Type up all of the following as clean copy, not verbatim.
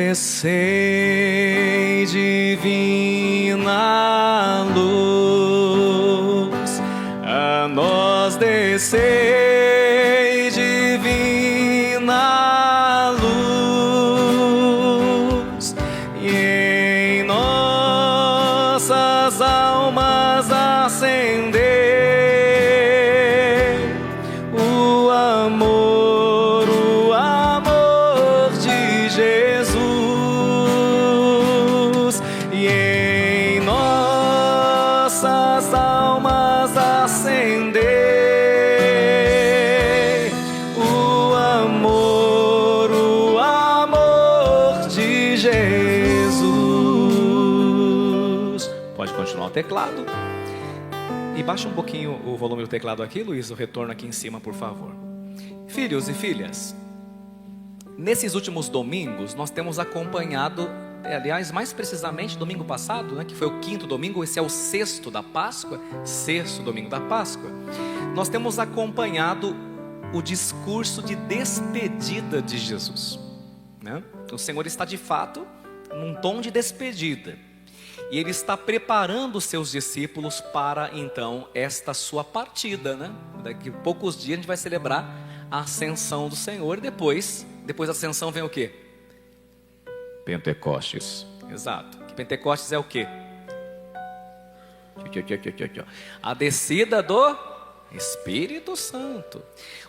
descei, divina luz, a nós descei, divina luz, e em nossas almas acender o amor de Jesus, e em nossas almas acender o amor de Jesus. Pode continuar o teclado. E baixa um pouquinho o volume do teclado aqui, Luiz, o retorno aqui em cima, por favor. Filhos e filhas, nesses últimos domingos nós temos acompanhado, aliás, mais precisamente domingo passado, né, que foi o 5º domingo, esse é o 6º da Páscoa, 6º domingo da Páscoa. Nós temos acompanhado o discurso de despedida de Jesus, né? O Senhor está de fato num tom de despedida. E Ele está preparando os seus discípulos para, então, esta sua partida, né? Daqui a poucos dias a gente vai celebrar a ascensão do Senhor. E depois da ascensão vem o quê? Pentecostes. Exato. Pentecostes é o quê? A descida do Espírito Santo.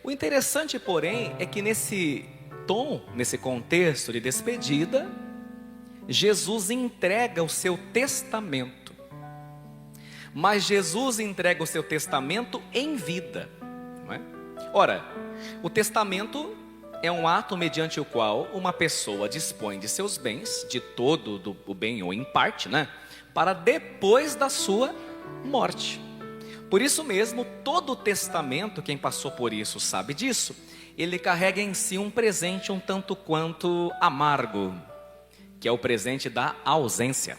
O interessante, porém, é que nesse tom, nesse contexto de despedida, Jesus entrega o seu testamento, mas Jesus entrega o seu testamento em vida, não é? Ora, o testamento é um ato mediante o qual uma pessoa dispõe de seus bens, de todo o bem ou em parte, né? Para depois da sua morte. Por isso mesmo, todo o testamento, quem passou por isso sabe disso, ele carrega em si um presente um tanto quanto amargo, que é o presente da ausência.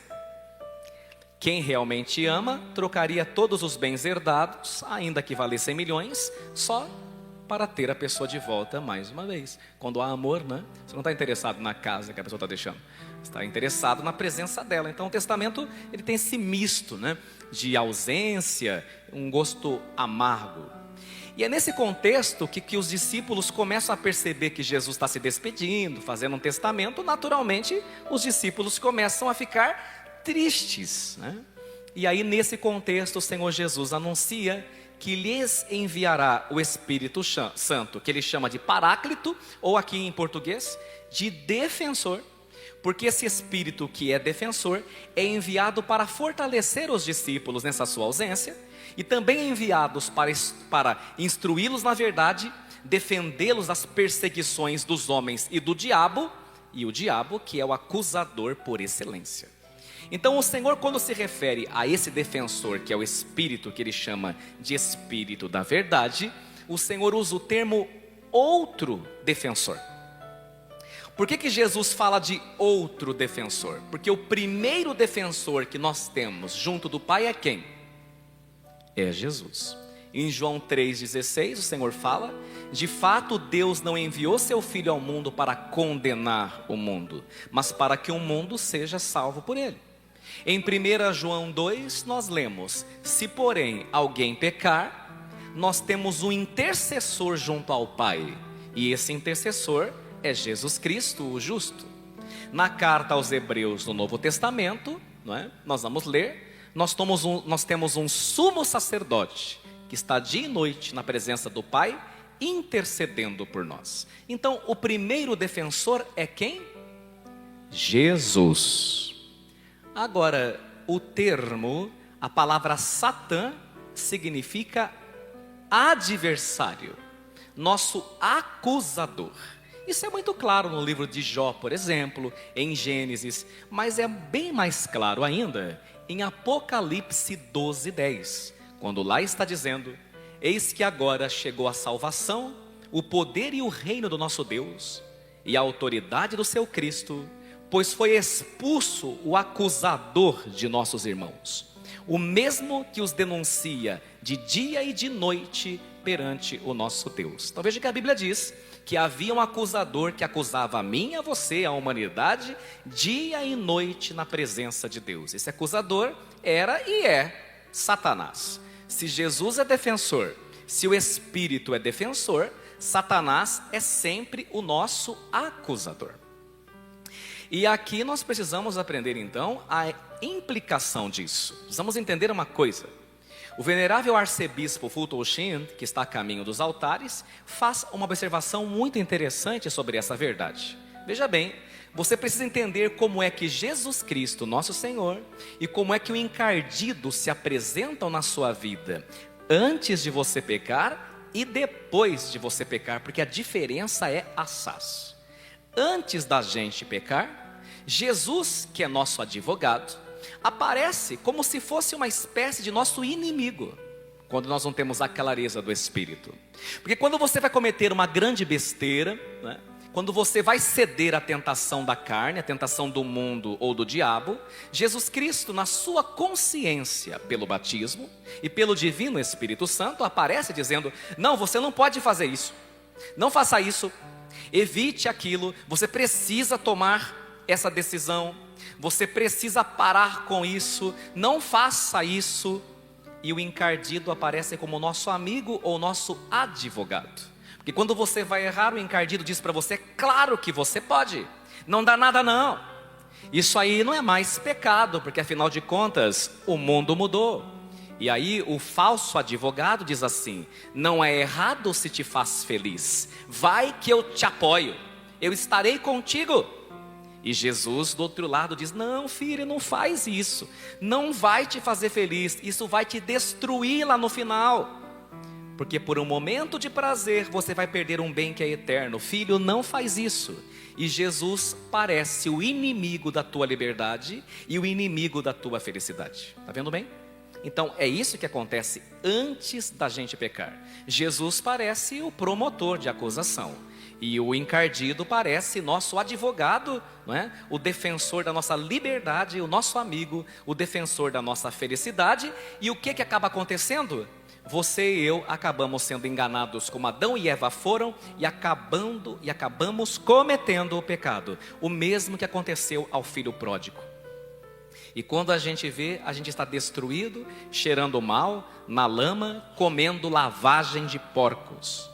Quem realmente ama, trocaria todos os bens herdados, ainda que valessem milhões, só para ter a pessoa de volta mais uma vez. Quando há amor, né? Você não está interessado na casa que a pessoa está deixando, você está interessado na presença dela. Então o testamento, ele tem esse misto, né, de ausência, um gosto amargo. E é nesse contexto que os discípulos começam a perceber que Jesus está se despedindo, fazendo um testamento. Naturalmente, os discípulos começam a ficar tristes, né? E aí, nesse contexto, o Senhor Jesus anuncia que lhes enviará o Espírito Santo, que ele chama de Paráclito, ou aqui em português, de defensor. Porque esse Espírito que é defensor é enviado para fortalecer os discípulos nessa sua ausência, e também enviados para instruí-los na verdade, defendê-los das perseguições dos homens e do diabo, e o diabo que é o acusador por excelência. Então o Senhor, quando se refere a esse defensor, que é o Espírito, que ele chama de Espírito da verdade, o Senhor usa o termo outro defensor. Por que Jesus fala de outro defensor? Porque o primeiro defensor que nós temos junto do Pai é quem? É Jesus. Em João 3,16 o Senhor fala: de fato Deus não enviou seu Filho ao mundo para condenar o mundo, mas para que o mundo seja salvo por ele. Em 1 João 2 nós lemos: se porém alguém pecar, nós temos um intercessor junto ao Pai, e esse intercessor é Jesus Cristo, o justo. Na carta aos Hebreus do Novo Testamento, não é? Nós vamos ler: nós temos um sumo sacerdote que está dia e noite na presença do Pai, intercedendo por nós. Então o primeiro defensor é quem? Jesus. Agora, o termo, a palavra Satã, significa adversário, nosso acusador. Isso é muito claro no livro de Jó, por exemplo, em Gênesis, mas é bem mais claro ainda em Apocalipse 12:10, quando lá está dizendo: eis que agora chegou a salvação, o poder e o reino do nosso Deus, e a autoridade do seu Cristo, pois foi expulso o acusador de nossos irmãos, o mesmo que os denuncia de dia e de noite perante o nosso Deus. Então veja que a Bíblia diz que havia um acusador que acusava a mim, a você, a humanidade, dia e noite na presença de Deus. Esse acusador era e é Satanás. Se Jesus é defensor, se o Espírito é defensor, Satanás é sempre o nosso acusador. E aqui nós precisamos aprender então a implicação disso. Precisamos entender uma coisa. O venerável arcebispo Fulton Sheen, que está a caminho dos altares, faz uma observação muito interessante sobre essa verdade. Veja bem, você precisa entender como é que Jesus Cristo, nosso Senhor, e como é que o encardido se apresentam na sua vida antes de você pecar e depois de você pecar, porque a diferença é assaz. Antes da gente pecar, Jesus, que é nosso advogado, aparece como se fosse uma espécie de nosso inimigo, quando nós não temos a clareza do Espírito. Porque quando você vai cometer uma grande besteira, né? Quando você vai ceder à tentação da carne, à tentação do mundo ou do diabo, Jesus Cristo, na sua consciência pelo batismo e pelo divino Espírito Santo, aparece dizendo: não, você não pode fazer isso, não faça isso, evite aquilo, você precisa tomar essa decisão, você precisa parar com isso, não faça isso. E o encardido aparece como nosso amigo ou nosso advogado. Porque quando você vai errar, o encardido diz para você: claro que você pode, não dá nada não. Isso aí não é mais pecado, porque afinal de contas, o mundo mudou. E aí o falso advogado diz assim: não é errado se te faz feliz, vai que eu te apoio, eu estarei contigo. E Jesus do outro lado diz: não, filho, não faz isso, não vai te fazer feliz, isso vai te destruir lá no final. Porque por um momento de prazer você vai perder um bem que é eterno. Filho, não faz isso. E Jesus parece o inimigo da tua liberdade e o inimigo da tua felicidade. Está vendo bem? Então é isso que acontece antes da gente pecar. Jesus parece o promotor de acusação. E o encardido parece nosso advogado, não é? O defensor da nossa liberdade, o nosso amigo, o defensor da nossa felicidade. E o que acaba acontecendo? Você e eu acabamos sendo enganados como Adão e Eva foram e acabamos cometendo o pecado, o mesmo que aconteceu ao filho pródigo. E quando a gente vê, a gente está destruído, cheirando mal, na lama, comendo lavagem de porcos.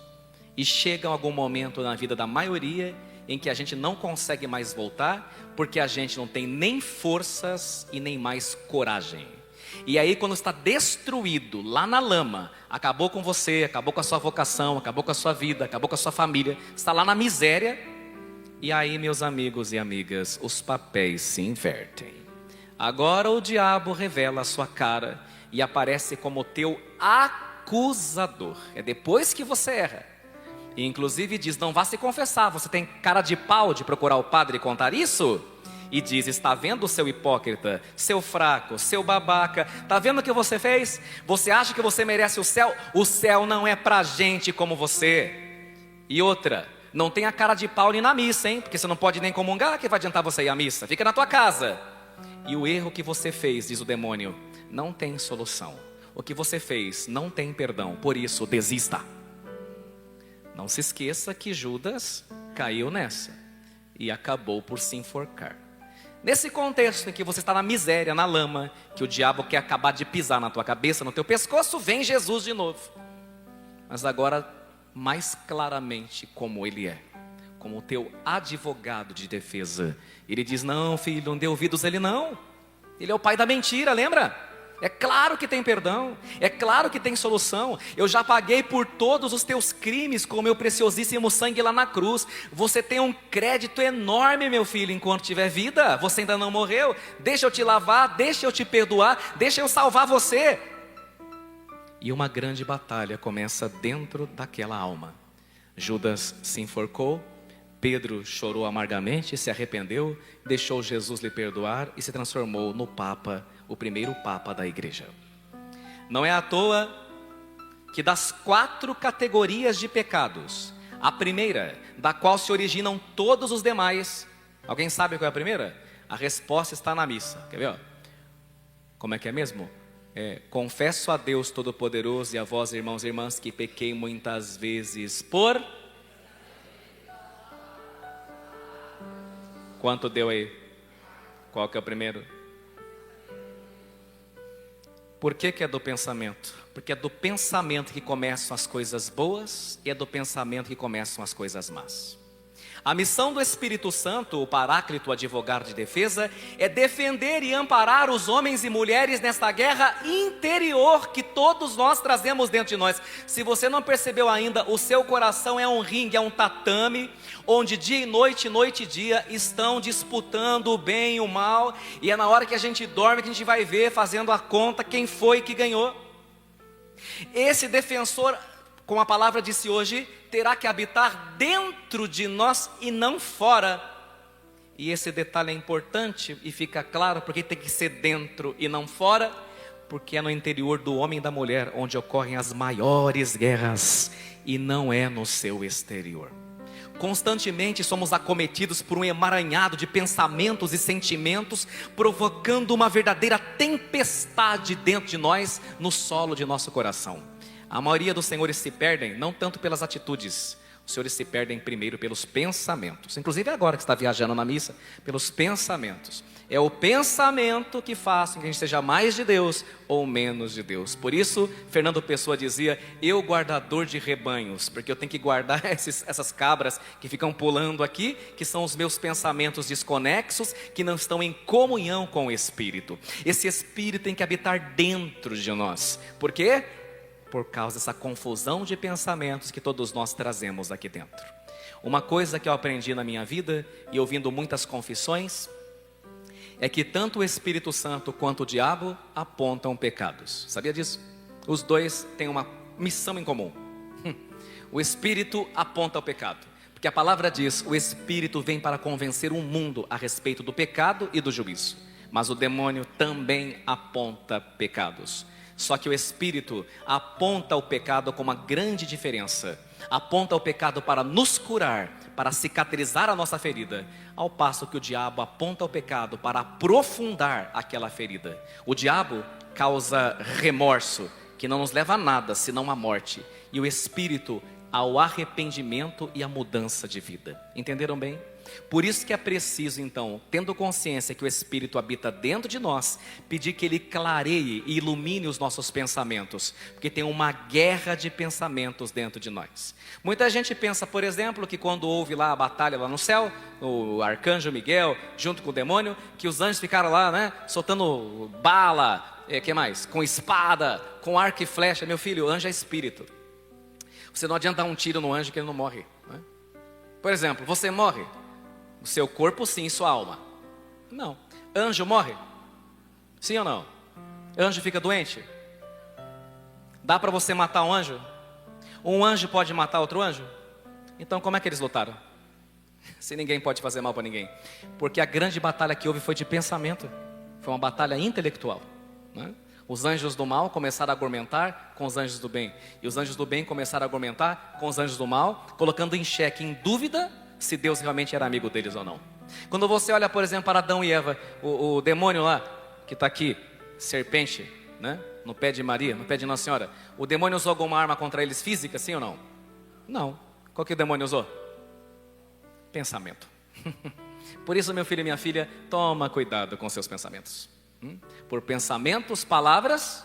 E chega algum momento na vida da maioria em que a gente não consegue mais voltar, porque a gente não tem nem forças e nem mais coragem. E aí quando está destruído lá na lama, acabou com você, acabou com a sua vocação, acabou com a sua vida, acabou com a sua família, está lá na miséria. E aí, meus amigos e amigas, os papéis se invertem. Agora o diabo revela a sua cara e aparece como teu acusador. É depois que você erra. E inclusive diz: não vá se confessar, você tem cara de pau de procurar o padre e contar isso? E diz: está vendo o seu hipócrita, seu fraco, seu babaca, está vendo o que você fez? Você acha que você merece o céu? O céu não é pra gente como você. E outra, não tenha cara de pau nem na missa, hein? Porque você não pode nem comungar, que vai adiantar você ir à missa? Fica na tua casa. E o erro que você fez, diz o demônio, não tem solução. O que você fez não tem perdão, por isso desista. Não se esqueça que Judas caiu nessa e acabou por se enforcar. Nesse contexto em que você está na miséria, na lama, que o diabo quer acabar de pisar na tua cabeça, no teu pescoço, vem Jesus de novo. Mas agora, mais claramente como ele é, como o teu advogado de defesa. Ele diz: não, filho, não dê ouvidos a ele não. Ele é o pai da mentira, lembra? É claro que tem perdão, é claro que tem solução. Eu já paguei por todos os teus crimes com o meu preciosíssimo sangue lá na cruz. Você tem um crédito enorme, meu filho, enquanto tiver vida. Você ainda não morreu. Deixa eu te lavar, deixa eu te perdoar, deixa eu salvar você. E uma grande batalha começa dentro daquela alma. Judas se enforcou, Pedro chorou amargamente, se arrependeu, deixou Jesus lhe perdoar e se transformou no Papa, o primeiro Papa da igreja. Não é à toa que das 4 categorias de pecados, a primeira, da qual se originam todos os demais, alguém sabe qual é a primeira? A resposta está na missa, quer ver? Como é que é mesmo? Confesso a Deus Todo-Poderoso e a vós, irmãos e irmãs, que pequei muitas vezes por... Quanto deu aí? Qual que é o primeiro? Por que que é do pensamento? Porque é do pensamento que começam as coisas boas e é do pensamento que começam as coisas más. A missão do Espírito Santo, o Paráclito, o advogado de defesa, é defender e amparar os homens e mulheres nesta guerra interior que todos nós trazemos dentro de nós. Se você não percebeu ainda, o seu coração é um ringue, é um tatame, onde dia e noite e dia estão disputando o bem e o mal, e é na hora que a gente dorme que a gente vai ver, fazendo a conta, quem foi que ganhou. Esse defensor, como a palavra disse hoje, terá que habitar dentro de nós e não fora. E esse detalhe é importante e fica claro porque tem que ser dentro e não fora, porque é no interior do homem e da mulher onde ocorrem as maiores guerras e não é no seu exterior. Constantemente somos acometidos por um emaranhado de pensamentos e sentimentos, provocando uma verdadeira tempestade dentro de nós, no solo de nosso coração. A maioria dos senhores se perdem, não tanto pelas atitudes, os senhores se perdem primeiro pelos pensamentos. Inclusive agora que está viajando na missa, pelos pensamentos. É o pensamento que faz com que a gente seja mais de Deus ou menos de Deus. Por isso, Fernando Pessoa dizia, eu guardador de rebanhos, porque eu tenho que guardar essas cabras que ficam pulando aqui, que são os meus pensamentos desconexos, que não estão em comunhão com o Espírito. Esse Espírito tem que habitar dentro de nós. Por quê? Por causa dessa confusão de pensamentos que todos nós trazemos aqui dentro. Uma coisa que eu aprendi na minha vida, e ouvindo muitas confissões, é que tanto o Espírito Santo quanto o diabo apontam pecados. Sabia disso? Os dois têm uma missão em comum. O Espírito aponta o pecado, porque a palavra diz, o Espírito vem para convencer o mundo a respeito do pecado e do juízo. Mas o demônio também aponta pecados. Só que o Espírito aponta o pecado com uma grande diferença. Aponta o pecado para nos curar, para cicatrizar a nossa ferida, ao passo que o diabo aponta o pecado para aprofundar aquela ferida. O diabo causa remorso, que não nos leva a nada, senão à morte. E o Espírito ao arrependimento e à mudança de vida. Entenderam bem? Por isso que é preciso então, tendo consciência que o Espírito habita dentro de nós, pedir que Ele clareie e ilumine os nossos pensamentos, porque tem uma guerra de pensamentos dentro de nós. Muita gente pensa, por exemplo, que quando houve lá a batalha lá no céu, o arcanjo Miguel junto com o demônio, que os anjos ficaram lá, né, soltando bala, que mais? Com espada, com arco e flecha. Meu filho, anjo é espírito. Você não adianta dar um tiro no anjo que ele não morre, né? Por exemplo, você morre, o seu corpo sim, sua alma não. Anjo morre? Sim ou não? Anjo fica doente? Dá para você matar um anjo? Um anjo pode matar outro anjo? Então como é que eles lutaram? Se ninguém pode fazer mal para ninguém. Porque a grande batalha que houve foi de pensamento. Foi uma batalha intelectual, né? Os anjos do mal começaram a argumentar com os anjos do bem, e os anjos do bem começaram a argumentar com os anjos do mal, colocando em xeque, em dúvida, se Deus realmente era amigo deles ou não. Quando você olha, por exemplo, para Adão e Eva, o demônio lá, que está aqui, serpente, né? No pé de Maria, no pé de Nossa Senhora, o demônio usou alguma arma contra eles física, sim ou não? Não. Qual que o demônio usou? Pensamento. Por isso, meu filho e minha filha, toma cuidado com seus pensamentos. Por pensamentos, palavras,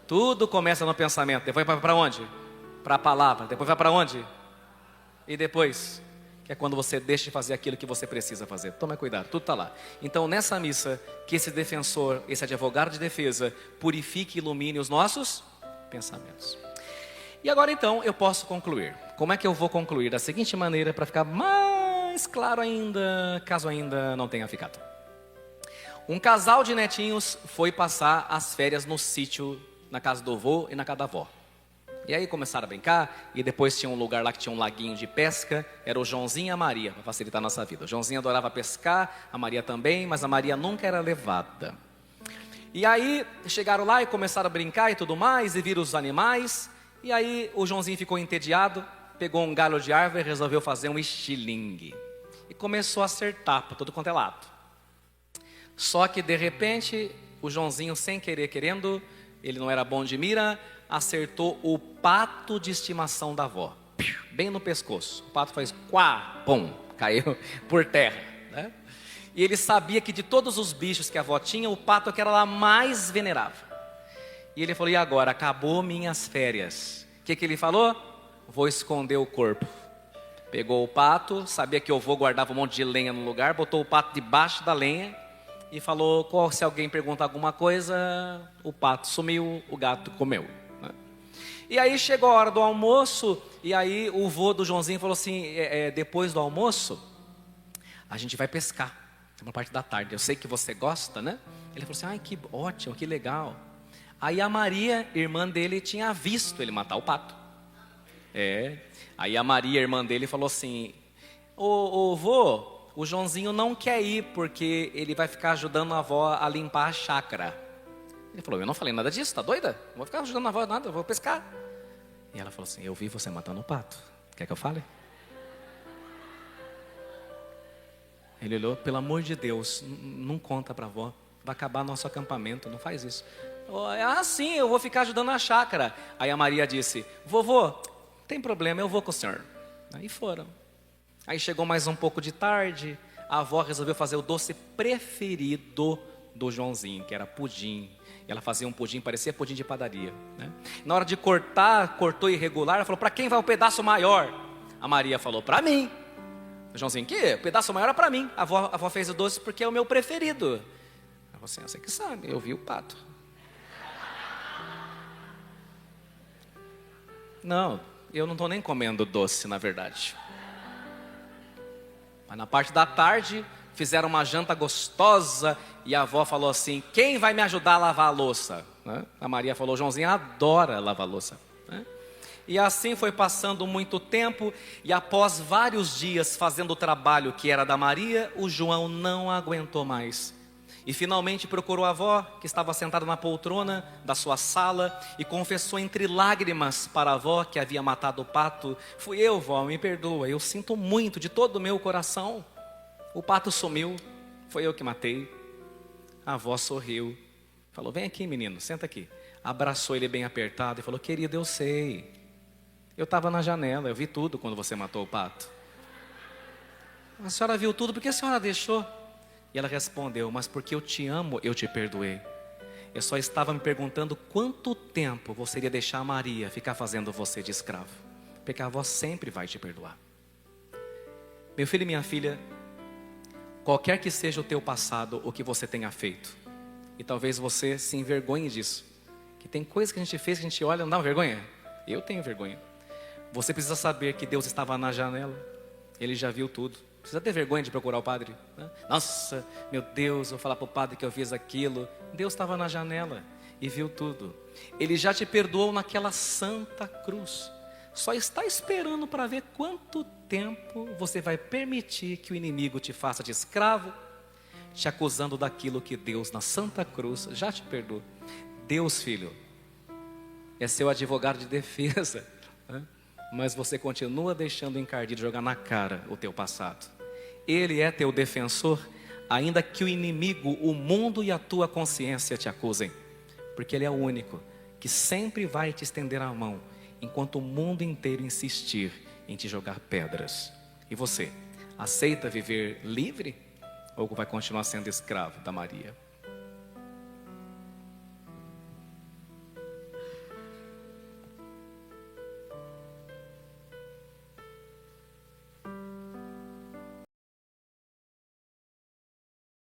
tudo começa no pensamento. Depois vai para onde? Para a palavra. Depois vai para onde? E depois, que é quando você deixa de fazer aquilo que você precisa fazer. Toma cuidado, tudo está lá. Então nessa missa, que esse defensor, esse advogado de defesa, purifique e ilumine os nossos pensamentos. E agora então eu posso concluir. Como é que eu vou concluir? Da seguinte maneira, para ficar mais claro ainda, caso ainda não tenha ficado. Um casal de netinhos foi passar as férias no sítio, na casa do avô e na casa da avó. E aí começaram a brincar, e depois tinha um lugar lá que tinha um laguinho de pesca, era o Joãozinho e a Maria, para facilitar a nossa vida. O Joãozinho adorava pescar, a Maria também, mas a Maria nunca era levada. E aí chegaram lá e começaram a brincar e tudo mais, e viram os animais, e aí o Joãozinho ficou entediado, pegou um galho de árvore e resolveu fazer um estilingue. E começou a acertar para todo quanto é lado. Só que de repente, o Joãozinho, sem querer, querendo, ele não era bom de mira, acertou o pato de estimação da avó, bem no pescoço. O pato faz quá, pum, caiu por terra. né? E ele sabia que de todos os bichos que a avó tinha, o pato que ela mais venerava. E ele falou, e agora? Acabou minhas férias. O que ele falou? Vou esconder o corpo. Pegou o pato, sabia que o avô guardava um monte de lenha no lugar, botou o pato debaixo da lenha e falou, se alguém pergunta alguma coisa, o pato sumiu, o gato comeu. E aí chegou a hora do almoço, e aí o vô do Joãozinho falou assim, depois do almoço, a gente vai pescar, uma parte da tarde, eu sei que você gosta, né? Ele falou assim, ai que ótimo, que legal. Aí a Maria, irmã dele, tinha visto ele matar o pato. Aí a Maria, irmã dele, falou assim, ô vô, o Joãozinho não quer ir, porque ele vai ficar ajudando a avó a limpar a chácara. Ele falou, eu não falei nada disso, tá doida? Não vou ficar ajudando a avó nada, eu vou pescar. E ela falou assim, eu vi você matando o pato, quer que eu fale? Ele olhou, pelo amor de Deus, não conta pra avó, vai acabar nosso acampamento, não faz isso. Ah, sim, eu vou ficar ajudando a chácara. Aí a Maria disse, vovô, não tem problema, eu vou com o senhor. Aí foram. Aí chegou mais um pouco de tarde, a avó resolveu fazer o doce preferido do Joãozinho, que era pudim. E ela fazia um pudim, parecia pudim de padaria, né? Na hora de cortar, cortou irregular, ela falou, para quem vai o pedaço maior? A Maria falou, para mim. O Joãozinho, que? O pedaço maior é para mim. A avó fez o doce porque é o meu preferido. Ela falou assim, você que sabe, eu vi o pato. Não, eu não estou nem comendo doce, na verdade. Mas na parte da tarde, fizeram uma janta gostosa e a avó falou assim, quem vai me ajudar a lavar a louça? Né? A Maria falou, Joãozinho adora lavar a louça. Né? E assim foi passando muito tempo e após vários dias fazendo o trabalho que era da Maria, o João não aguentou mais. E finalmente procurou a avó, que estava sentada na poltrona da sua sala, e confessou entre lágrimas para a avó que havia matado o pato. Fui eu, vó, me perdoa, eu sinto muito de todo o meu coração. O pato sumiu, foi eu que matei. A avó sorriu, falou, vem aqui menino, senta aqui. Abraçou ele bem apertado e falou, querido, eu sei. Eu estava na janela, eu vi tudo quando você matou o pato. A senhora viu tudo, por que a senhora deixou? E ela respondeu, mas porque eu te amo, eu te perdoei. Eu só estava me perguntando quanto tempo você iria deixar a Maria ficar fazendo você de escravo. Porque a avó sempre vai te perdoar. Meu filho e minha filha, qualquer que seja o teu passado, o que você tenha feito, e talvez você se envergonhe disso, que tem coisas que a gente fez que a gente olha, não dá vergonha? Eu tenho vergonha. Você precisa saber que Deus estava na janela, Ele já viu tudo. Precisa ter vergonha de procurar o padre, né? Nossa, meu Deus, vou falar para o padre que eu fiz aquilo. Deus estava na janela e viu tudo. Ele já te perdoou naquela santa cruz. Só está esperando para ver quanto tempo você vai permitir que o inimigo te faça de escravo, te acusando daquilo que Deus na santa cruz já te perdoou. Deus, filho, é seu advogado de defesa, né? Mas você continua deixando o encardido jogar na cara o teu passado. Ele é teu defensor, ainda que o inimigo, o mundo e a tua consciência te acusem. Porque Ele é o único que sempre vai te estender a mão, enquanto o mundo inteiro insistir em te jogar pedras. E você, aceita viver livre? Ou vai continuar sendo escravo da Maria?